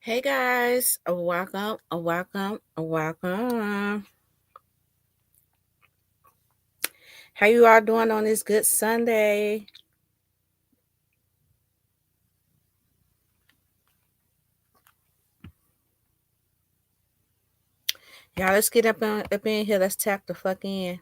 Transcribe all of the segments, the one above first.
Hey guys, welcome. How you all doing on this good Sunday? Y'all, let's get up in here. Let's tap the fuck in.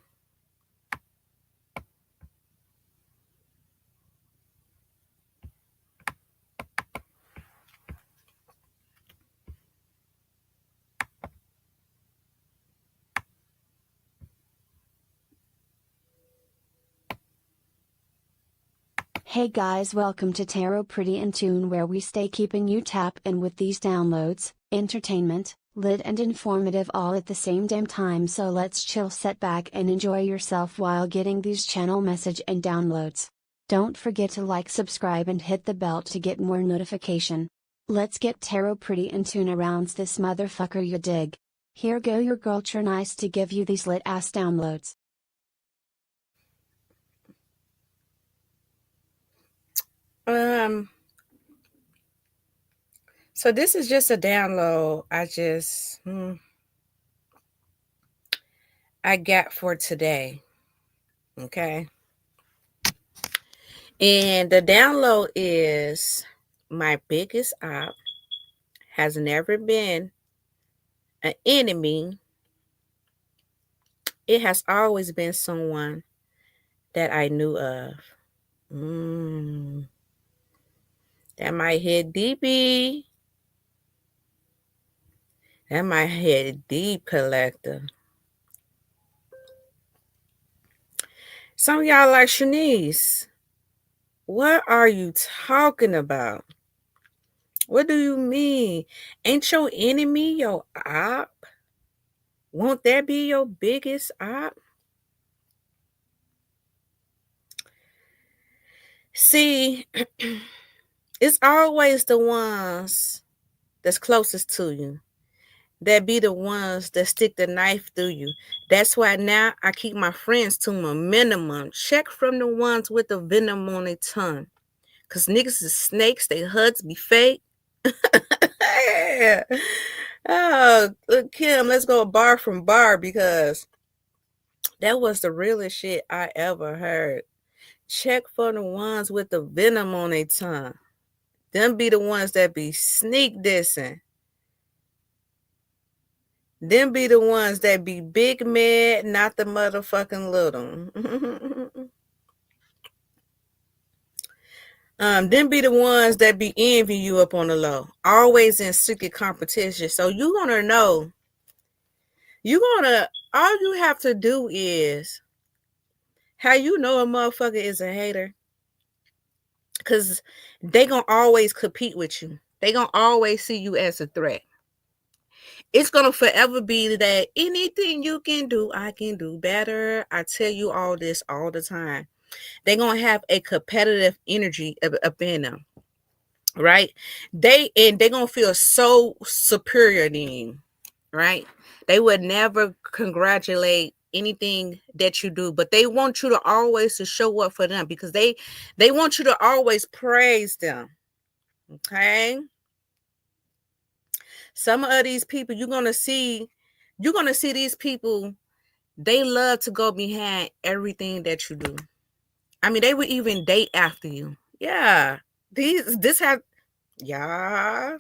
Hey guys, welcome to Tarot Pretty in Tune, where we stay keeping you tap in with these downloads, entertainment, lit and informative all at the same damn time. So let's chill, sit back and enjoy yourself while getting these channel message and downloads. Don't forget to like, subscribe and hit the bell to get more notification. Let's get Tarot Pretty in Tune around this motherfucker, you dig? Here go your girl Nice to give you these lit ass downloads. Um, so this is just a download. I got for today. Okay. And the download is my biggest op has never been an enemy. It has always been someone that I knew of. That might hit deepy. That might hit deep, collector. Some of y'all like, Shanice, what are you talking about? What do you mean? Ain't your enemy your op? Won't that be your biggest op? See, it's always the ones that's closest to you that be the ones that stick the knife through you. That's why now I keep my friends to a minimum. Check from the ones with the venom on their tongue. Because niggas is snakes, they hugs be fake. Oh, look, Kim, let's go bar from bar because that was the realest shit I ever heard. Check for the ones with the venom on their tongue. Them be the ones that be sneak dissing. Them be the ones that be big mad, not the motherfucking little. Them be the ones that be envying you up on the low. Always in secret competition. So you gonna know. All you have to do is how you know a motherfucker is a hater. Cause they gonna always compete with you. They gonna always see you as a threat. It's gonna forever be that anything you can do, I can do better. I tell you all this all the time. They're gonna have a competitive energy up in them, right? They're gonna feel so superior to you, right? They would never congratulate anything that you do, but they want you to always to show up for them because they want you to always praise them. Okay. Some of these people you're gonna see these people, they love to go behind everything that you do. I mean, they would even date after you. Yeah. This have yeah.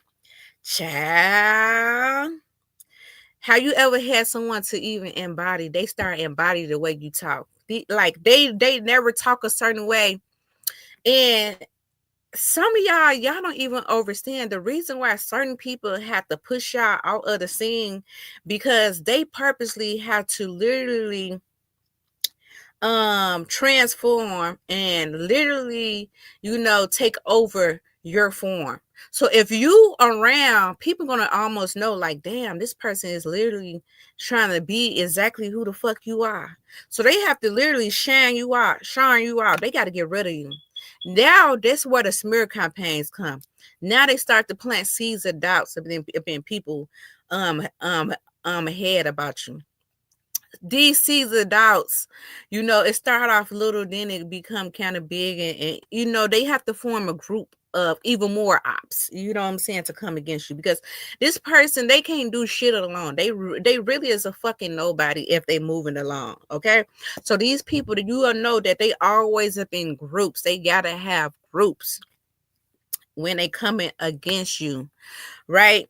Child. Have you ever had someone to even embody? They start embody the way you talk. They never talk a certain way. And some of y'all don't even understand the reason why certain people have to push y'all out of the scene because they purposely have to literally transform and literally take over your form. So if you around, people gonna almost know like, damn, this person is literally trying to be exactly who the fuck you are. So they have to literally shine you out. They got to get rid of you. Now that's where the smear campaigns come. Now they start to plant seeds of doubts of being people ahead about you. these seasoned adults, it start off little, then it become kind of big, and they have to form a group of even more ops, you know what I'm saying, to come against you, because this person, they can't do shit alone. They really is a fucking nobody if they moving along, okay? So these people, that you will know that they always up in groups. They gotta have groups when they coming against you, right?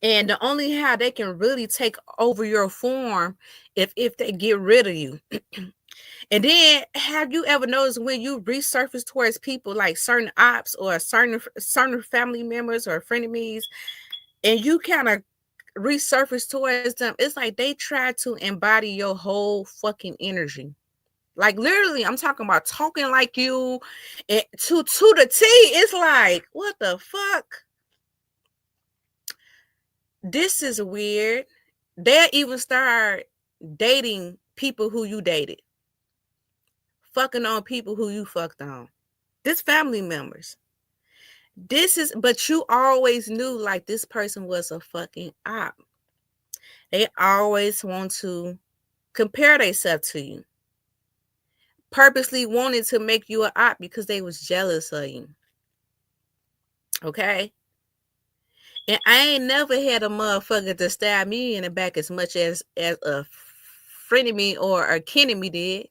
And the only how they can really take over your form if they get rid of you. And then, have you ever noticed when you resurface towards people like certain ops or certain family members or frenemies, and you kind of resurface towards them, it's like they try to embody your whole fucking energy. Like literally, I'm talking about talking like you, and to the T. It's like, what the fuck? This is weird. They'll even start dating people who you dated, fucking on people who you fucked on. This family members. But you always knew like this person was a fucking op. They always want to compare themselves to you. Purposely wanted to make you an op because they was jealous of you. Okay? And I ain't never had a motherfucker to stab me in the back as much as a frenemy or a kenemy did.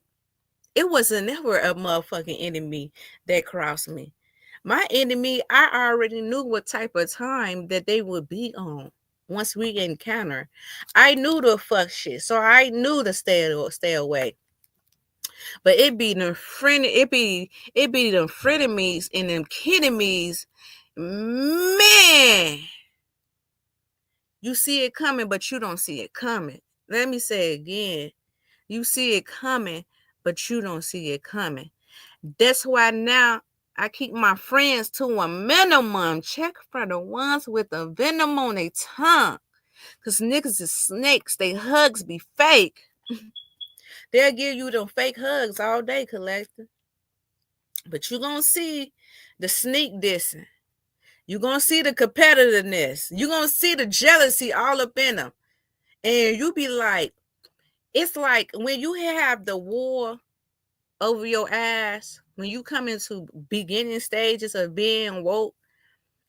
It wasn't never a motherfucking enemy that crossed me. My enemy, I already knew what type of time that they would be on once we encounter. I knew the fuck shit, so I knew to stay away. But it be them frenemies and them kenemies, man. You see it coming, but you don't see it coming. Let me say it again. You see it coming, but you don't see it coming. That's why now I keep my friends to a minimum. Check for the ones with the venom on their tongue. Because niggas is snakes. They hugs be fake. They'll give you them fake hugs all day, collector. But you're going to see the sneak dissing. You're going to see the competitiveness. You're going to see the jealousy all up in them. And you be like, it's like when you have the war over your ass, when you come into beginning stages of being woke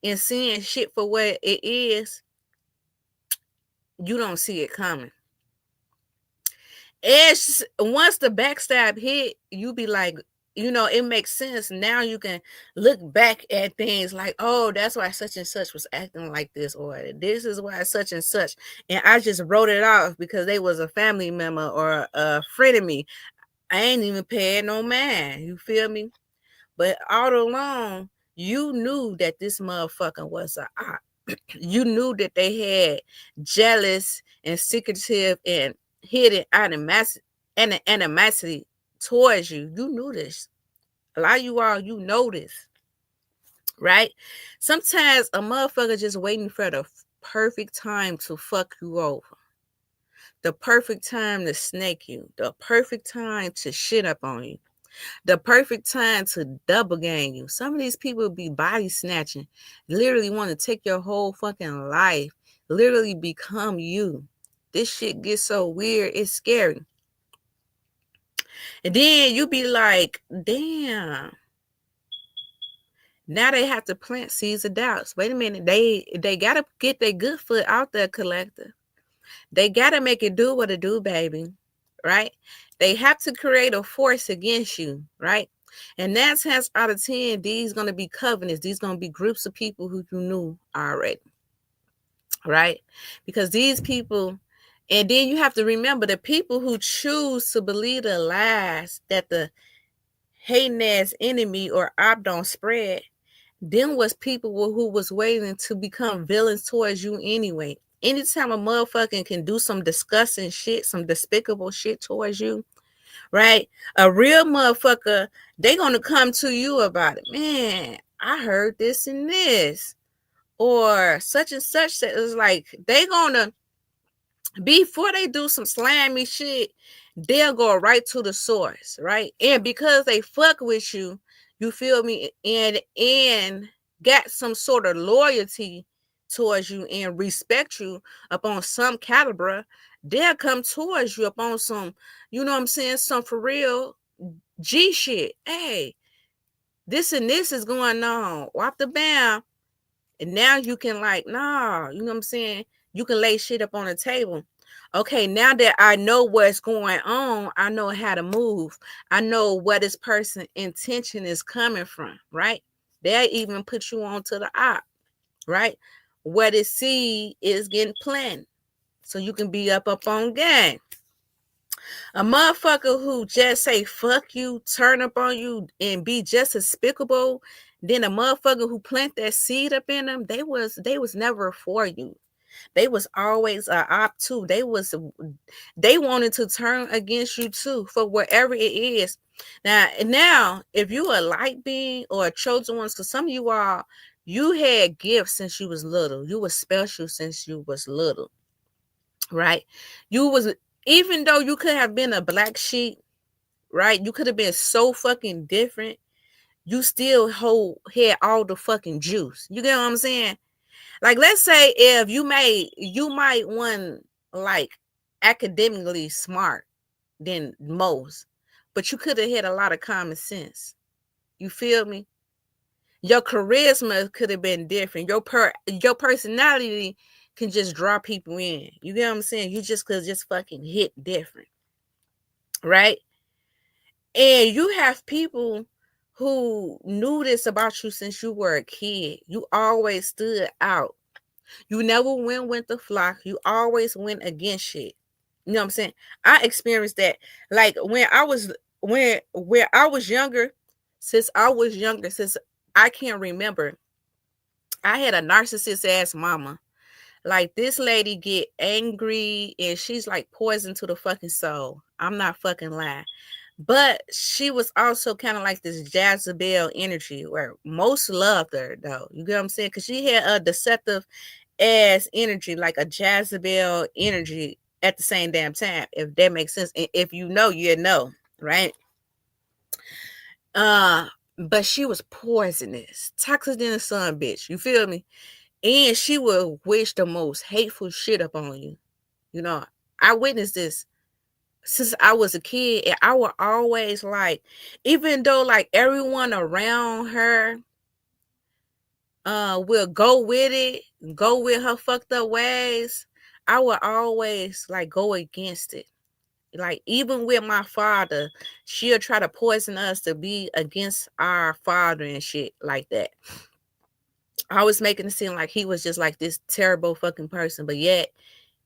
and seeing shit for what it is, you don't see it coming. It's once the backstab hit, you be like, it makes sense. Now you can look back at things like, oh, that's why such and such was acting like this, or this is why such and such. And I just wrote it off because they was a family member or a friend of me. I ain't even paying no mind. You feel me? But all along, you knew that this motherfucker was a op. You knew that they had jealous and secretive and hidden animosity towards you. You knew this. A lot of you all, you know this, right? Sometimes a motherfucker just waiting for the perfect time to fuck you over. The perfect time to snake you. The perfect time to shit up on you. The perfect time to double gang you. Some of these people be body snatching, literally want to take your whole fucking life, literally become you. This shit gets so weird, it's scary. And then you be like, damn. Now they have to plant seeds of doubts. Wait a minute, they gotta get their good foot out there, collector. They gotta make it do what it do, baby. Right? They have to create a force against you, right? And 9 times out of 10, these going to be covenants. These going to be groups of people who you knew already, right? Because these people, and then you have to remember the people who choose to believe the lies that the hating ass enemy or op don't spread, them was people who was waiting to become villains towards you anyway. Anytime a motherfucker can do some disgusting shit, some despicable shit towards you, right? A real motherfucker, they gonna come to you about it. Man, I heard this and this, or such and such. That is like they gonna, before they do some slimy shit, they'll go right to the source, right? And because they fuck with you, you feel me, and got some sort of loyalty towards you and respect you upon some caliber, they'll come towards you up on some, you know what I'm saying, some for real G shit. Hey, this and this is going on. Whop the bam. And now you can like, nah, you know what I'm saying? You can lay shit up on the table. Okay, now that I know what's going on, I know how to move. I know where this person intention is coming from, right? They even put you on to the op, right? Where the seed is getting planted. So you can be up on game. A motherfucker who just say fuck you, turn up on you, and be just despicable, then a motherfucker who plant that seed up in them, they was never for you. They was always a op too. They wanted to turn against you too for whatever it is. Now, if you a light being or a chosen one, because some of you are, you had gifts since you was little. You was special since you was little, right? You was, even though you could have been a black sheep, right? You could have been so fucking different. You still had all the fucking juice. You get what I'm saying? Like, let's say if you might want like academically smart than most, but you could have had a lot of common sense. You feel me? Your charisma could have been different. Your personality can just draw people in. You get what I'm saying? You just could just fucking hit different, right? And you have people who knew this about you since you were a kid. You always stood out. You never went with the flock. You always went against shit. You know what I'm saying? I experienced that. Like when I was younger, since I can't remember, I had a narcissist ass mama. Like, this lady get angry and she's like poison to the fucking soul. I'm not fucking lying. But she was also kind of like this Jezebel energy where most loved her though. You get what I'm saying? Because she had a deceptive ass energy, like a Jezebel energy at the same damn time, if that makes sense. And if you know, you know, right? But she was poisonous, toxic than a son bitch. You feel me? And she would wish the most hateful shit up on you. You know, I witnessed this since I was a kid, and I would always like, even though like everyone around her will go with it, go with her fucked up ways, I would always like go against it. Like, even with my father, she'll try to poison us to be against our father and shit like that. I was making it seem like he was just like this terrible fucking person, but yet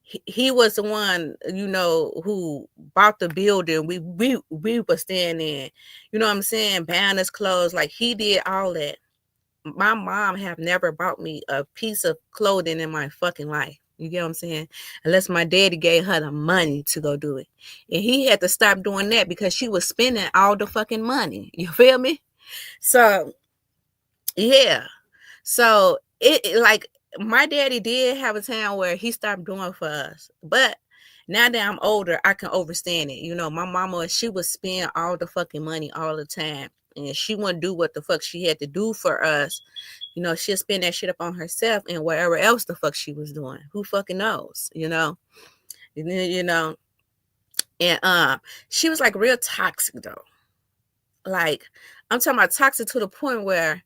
he was the one, you know, who bought the building we were staying in. You know what I'm saying? Buying us clothes. Like, he did all that. My mom have never bought me a piece of clothing in my fucking life. You get what I'm saying? Unless my daddy gave her the money to go do it. And he had to stop doing that because she was spending all the fucking money. You feel me? So, yeah. So, it like, my daddy did have a time where he stopped doing for us. But now that I'm older, I can understand it. You know, my mama, she would spend all the fucking money all the time. And she wouldn't do what the fuck she had to do for us. You know, she'll spend that shit up on herself and whatever else the fuck she was doing. Who fucking knows, you know? And then, you know, and she was like real toxic though. Like, I'm talking about toxic to the point where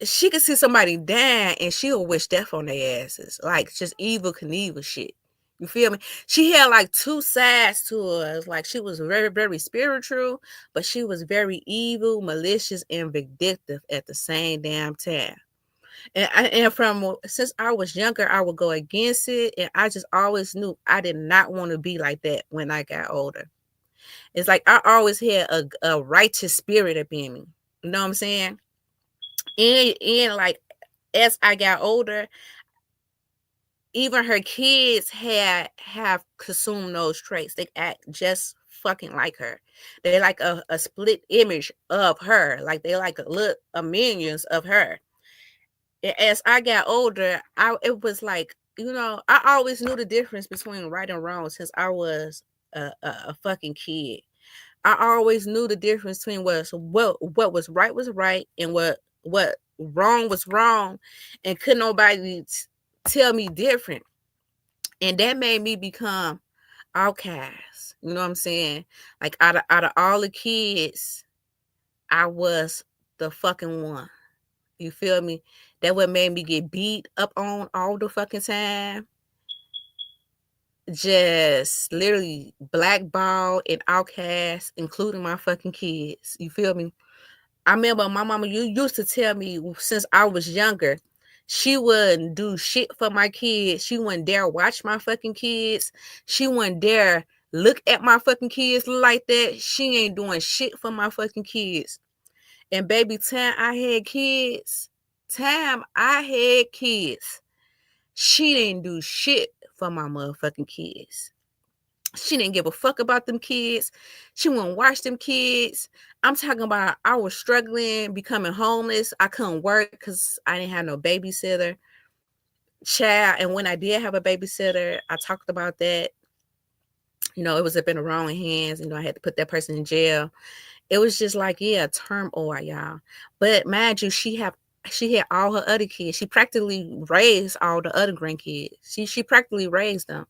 she could see somebody dying and she'll wish death on their asses. Like, just evil Knievel shit. You feel me? She had like two sides to her. Like, she was very, very spiritual, but she was very evil, malicious, and vindictive at the same damn time. And from since I was younger, I would go against it, and I just always knew I did not want to be like that when I got older. It's like I always had a righteous spirit up in me. You know what I'm saying? And like, as I got older, even her kids have consumed those traits. They act just fucking like her. They're like a split image of her. Like, they like a minions of her. As I got older, it was like, you know, I always knew the difference between right and wrong since I was a fucking kid. I always knew the difference between what was right and what wrong was wrong, and couldn't nobody tell me different. And that made me become outcast. You know what I'm saying? Like out of all the kids, I was the fucking one. You feel me? That what made me get beat up on all the fucking time. Just literally blackballed and outcast, including my fucking kids. You feel me? I remember my mama used to tell me since I was younger, she wouldn't do shit for my kids. She wouldn't dare watch my fucking kids. She wouldn't dare look at my fucking kids like that. She ain't doing shit for my fucking kids. And baby, time I had kids, she didn't do shit for my motherfucking kids. She didn't give a fuck about them kids. She wouldn't watch them kids. I'm talking about I was struggling, becoming homeless. I couldn't work because I didn't have no babysitter. Child, and when I did have a babysitter, I talked about that. You know, it was up in the wrong hands. You know, I had to put that person in jail. It was just like, yeah, turmoil, y'all. But mind you, she had all her other kids. She practically raised all the other grandkids. She practically raised them.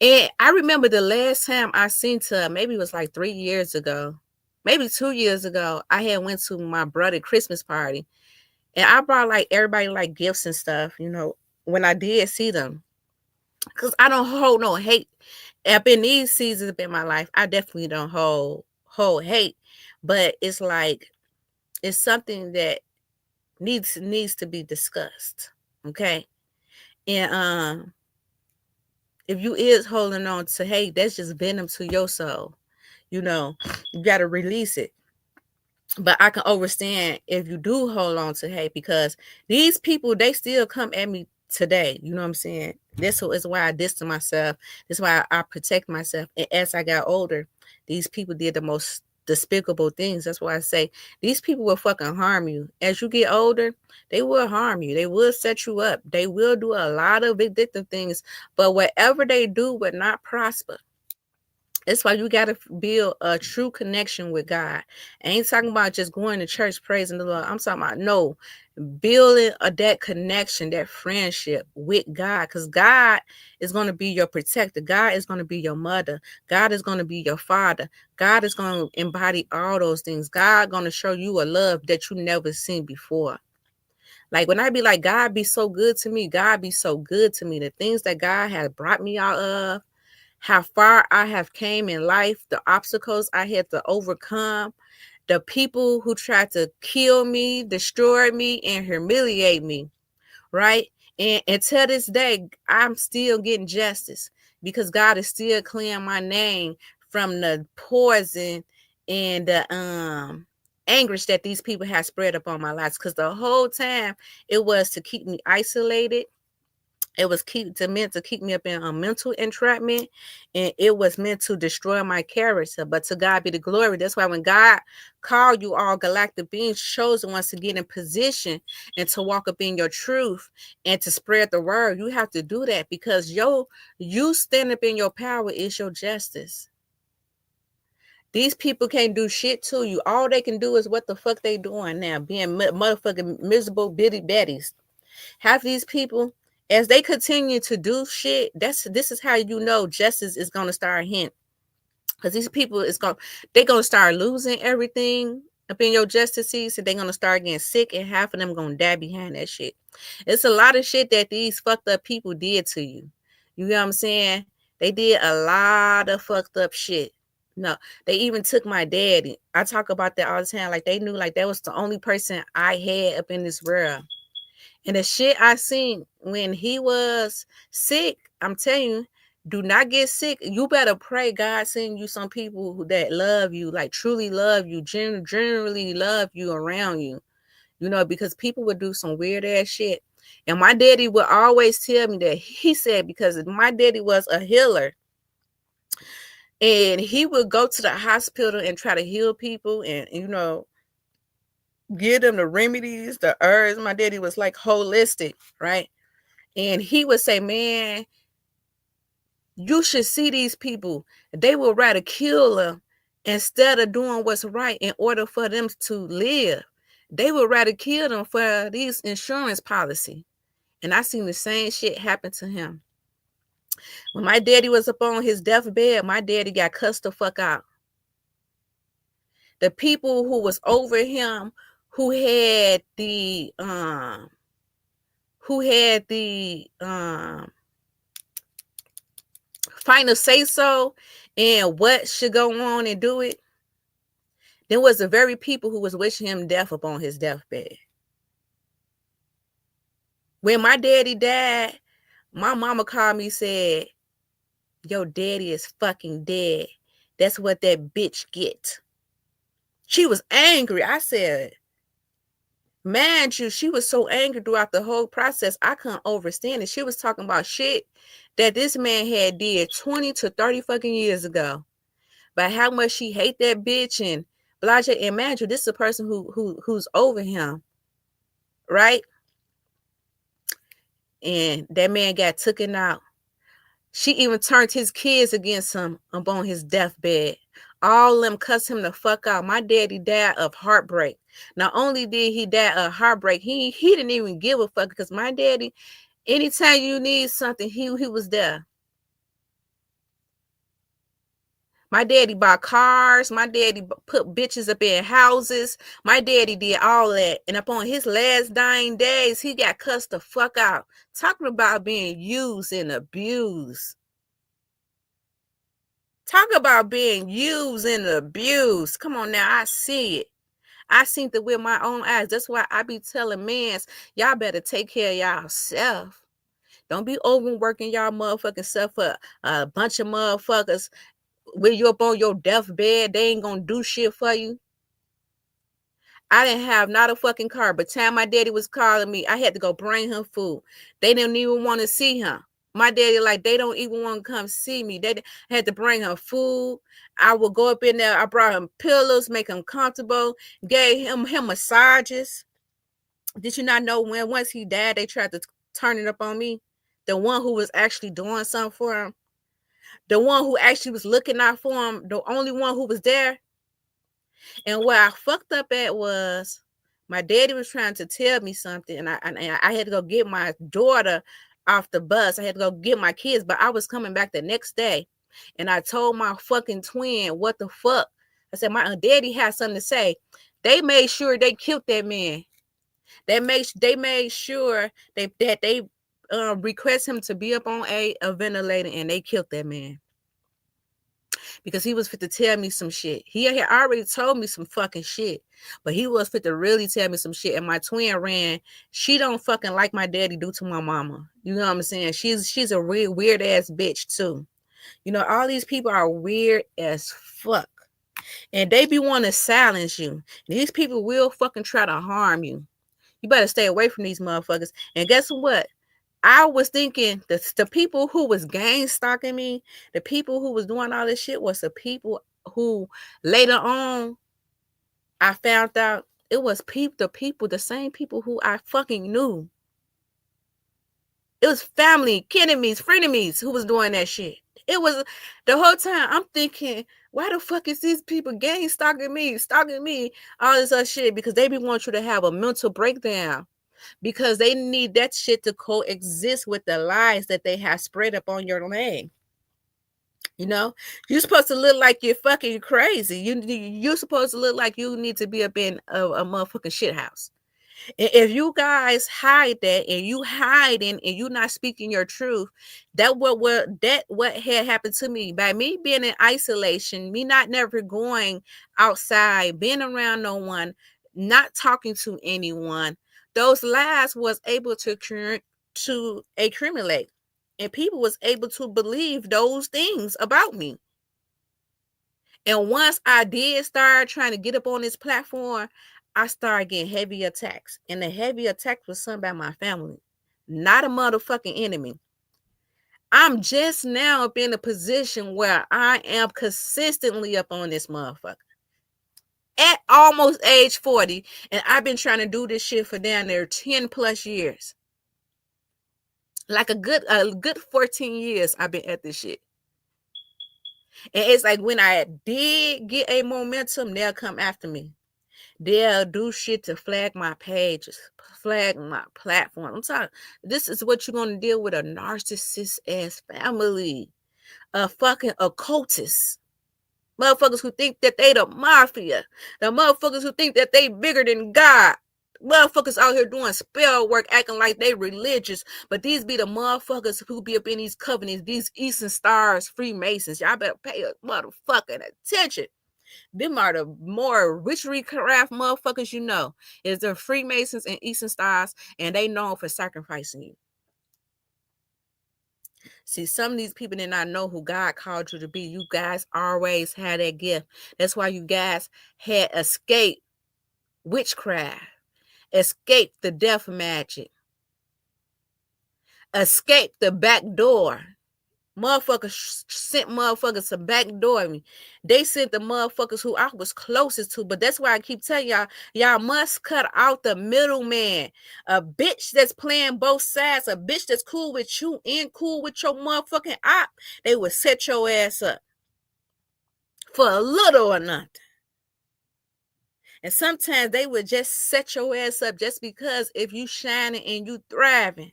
And I remember the last time I seen her, maybe it was like 3 years ago, maybe 2 years ago. I had went to my brother's Christmas party, and I brought like everybody like gifts and stuff. You know, when I did see them, because I don't hold no hate. Up in these seasons in my life, I definitely don't hold hate, but it's like it's something that needs to be discussed. Okay, and if you is holding on to hate, that's just venom to your soul. You know, you got to release it. But I can understand if you do hold on to hate, because these people, they still come at me today. You know what I'm saying? This is why I distance myself. This is why I protect myself. And as I got older, these people did the most despicable things. That's why I say these people will fucking harm you. As you get older, they will harm you. They will set you up. They will do a lot of addictive things. But whatever they do will not prosper. That's why you got to build a true connection with God. I ain't talking about just going to church, praising the Lord. I'm talking about building that connection, that friendship with God, because God is going to be your protector. God is going to be your mother. God is going to be your father. God is going to embody all those things. God going to show you a love that you never seen before. Like when I be like, God be so good to me. God be so good to me. The things that God has brought me out of, how far I have came in life, the obstacles I had to overcome, the people who tried to kill me, destroy me, and humiliate me, right? And until this day, I'm still getting justice because God is still clearing my name from the poison and the anguish that these people have spread upon my lives. Because the whole time it was to keep me isolated. It was meant to keep me up in a mental entrapment, and it was meant to destroy my character. But to God be the glory. That's why when God called you all galactic beings, chosen ones to get in position and to walk up in your truth and to spread the word, you have to do that because you stand up in your power is your justice. These people can't do shit to you. All they can do is what the fuck they doing now, being motherfucking miserable bitty baddies. Half these people, as they continue to do shit, this is how you know justice is gonna start hint. Because these people they're gonna start losing everything up in your justice seats, and they're gonna start getting sick, and half of them gonna die behind that shit. It's a lot of shit that these fucked up people did to you. You know what I'm saying? They did a lot of fucked up shit. No, they even took my daddy. I talk about that all the time. Like they knew like that was the only person I had up in this world. And the shit I seen when he was sick, I'm telling you, do not get sick. You better pray God send you some people that love you, like truly love you, generally love you around you. You know, because people would do some weird ass shit. And my daddy would always tell me that he said, because my daddy was a healer. And he would go to the hospital and try to heal people and, you know, give them the remedies, the herbs. My daddy was like holistic, right? And he would say, man, you should see these people. They will rather kill them instead of doing what's right in order for them to live. They would rather kill them for these insurance policy. And I seen the same shit happen to him. When my daddy was up on his deathbed, my daddy got cussed the fuck out. The people who was over him, who had the final say so and what should go on and do it, there was the very people who was wishing him death upon his deathbed. When my daddy died, my mama called me, said, your daddy is fucking dead. That's what that bitch get. She was angry. I said, mind you, she was so angry throughout the whole process, I couldn't understand it. She was talking about shit that this man had did 20 to 30 fucking years ago. But how much she hate that bitch and blah, blah. And mind you, this is a person who's over him, right? And that man got taken out. She even turned his kids against him upon his deathbed. All of them cussed him the fuck out. My daddy died of heartbreak. Not only did he die of heartbreak, he didn't even give a fuck, because my daddy, anytime you need something, he was there. My daddy bought cars. My daddy put bitches up in houses. My daddy did all that. And upon his last dying days, he got cussed the fuck out. Talking about being used and abused. Talk about being used and abused. Come on now, I see it. I seen it with my own eyes. That's why I be telling men, y'all better take care of y'allself. Don't be overworking y'all motherfucking self for a bunch of motherfuckers. When you up on your deathbed, they ain't gonna do shit for you. I didn't have not a fucking car. But time my daddy was calling me, I had to go bring him food. They didn't even want to see him. My daddy, like, they don't even want to come see me. They had to bring him food. I would go up in there. I brought him pillows, make him comfortable, gave him massages. Did you not know when once he died, they tried to turn it up on me? The one who was actually doing something for him. The one who actually was looking out for him. The only one who was there. And where I fucked up at was my daddy was trying to tell me something, and I had to go get my daughter off the bus. I had to go get my kids, but I was coming back the next day, and I told my fucking twin, what the fuck? I said, my daddy had something to say. They made sure they killed that man. They made sure that they request him to be up on a ventilator, and they killed that man. Because he was fit to tell me some shit. He had already told me some fucking shit, but he was fit to really tell me some shit. And my twin ran. She don't fucking like my daddy do to my mama. You know what I'm saying? She's a real weird ass bitch too. You know, all these people are weird as fuck, and they be want to silence you. These people will fucking try to harm you. You better stay away from these motherfuckers. And guess what? I was thinking the people who was gang stalking me, the people who was doing all this shit was the people who later on I found out it was the same people who I fucking knew. It was family, enemies, frenemies who was doing that shit. It was the whole time I'm thinking, why the fuck is these people gang stalking me, all this other shit? Because they be want you to have a mental breakdown. Because they need that shit to coexist with the lies that they have spread up on your name. You know, you're supposed to look like you're fucking crazy. You're supposed to look like you need to be up in a motherfucking shit house. And if you guys hide that, and you hiding, and you not speaking your truth, what had happened to me by me being in isolation, me not never going outside, being around no one, not talking to anyone. Those lies was able to accumulate, and people was able to believe those things about me. And once I did start trying to get up on this platform, I started getting heavy attacks. And the heavy attack was sent by my family, not a motherfucking enemy. I'm just now up in a position where I am consistently up on this motherfucker. At almost age 40, and I've been trying to do this shit for down there 10 plus years. Like a good 14 years I've been at this shit. And it's like when I did get a momentum, they'll come after me. They'll do shit to flag my pages, flag my platform. I'm sorry. This is what you're going to deal with, a narcissist ass family, a fucking occultist. Motherfuckers who think that they the mafia. The motherfuckers who think that they bigger than God. Motherfuckers out here doing spell work, acting like they religious. But these be the motherfuckers who be up in these covenants, these Eastern Stars, Freemasons. Y'all better pay a motherfucking attention. Them are the more witchery-craft motherfuckers you know. Is the Freemasons and Eastern Stars, and they known for sacrificing you. See, some of these people did not know who God called you to be. You guys always had that gift. That's why you guys had escaped witchcraft, escaped the death magic, escaped the back door. Motherfuckers sent motherfuckers to backdoor me. They sent the motherfuckers who I was closest to. But that's why I keep telling y'all must cut out the middleman. A bitch that's playing both sides, a bitch that's cool with you and cool with your motherfucking op, they would set your ass up for a little or nothing. And sometimes they would just set your ass up just because if you shining and you thriving.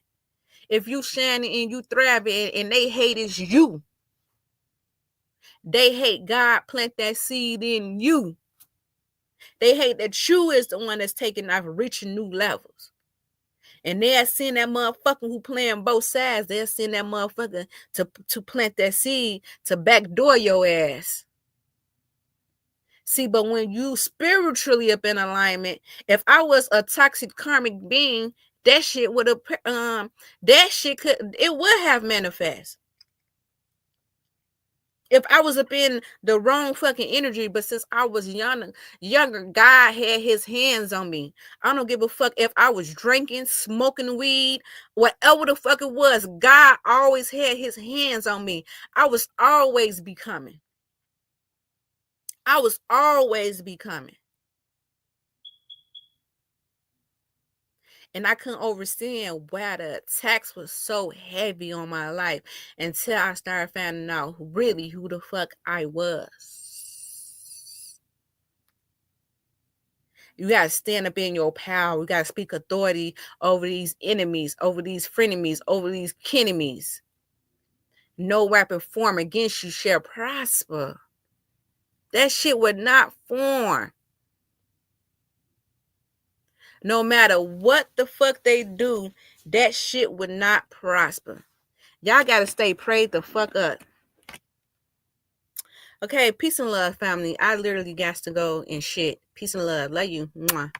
If you shining and you thriving and they hate is you. They hate God plant that seed in you. They hate that you is the one that's taking off reaching new levels. And they'll send that motherfucker who playing both sides. They'll send that motherfucker to plant that seed to backdoor your ass. See, but when you spiritually up in alignment, if I was a toxic karmic being, that shit would have it would have manifest. If I was up in the wrong fucking energy, but since I was younger, God had his hands on me. I don't give a fuck if I was drinking, smoking weed, whatever the fuck it was. God always had his hands on me. I was always becoming. I was always becoming. And I couldn't understand why the attacks was so heavy on my life until I started finding out really who the fuck I was. You got to stand up in your power. You got to speak authority over these enemies, over these frenemies, over these kinemies. No weapon formed against you shall prosper. That shit would not form. No matter what the fuck they do, that shit would not prosper. Y'all got to stay prayed the fuck up. Okay, peace and love, family. I literally got to go and shit. Peace and love. Love you. Mwah.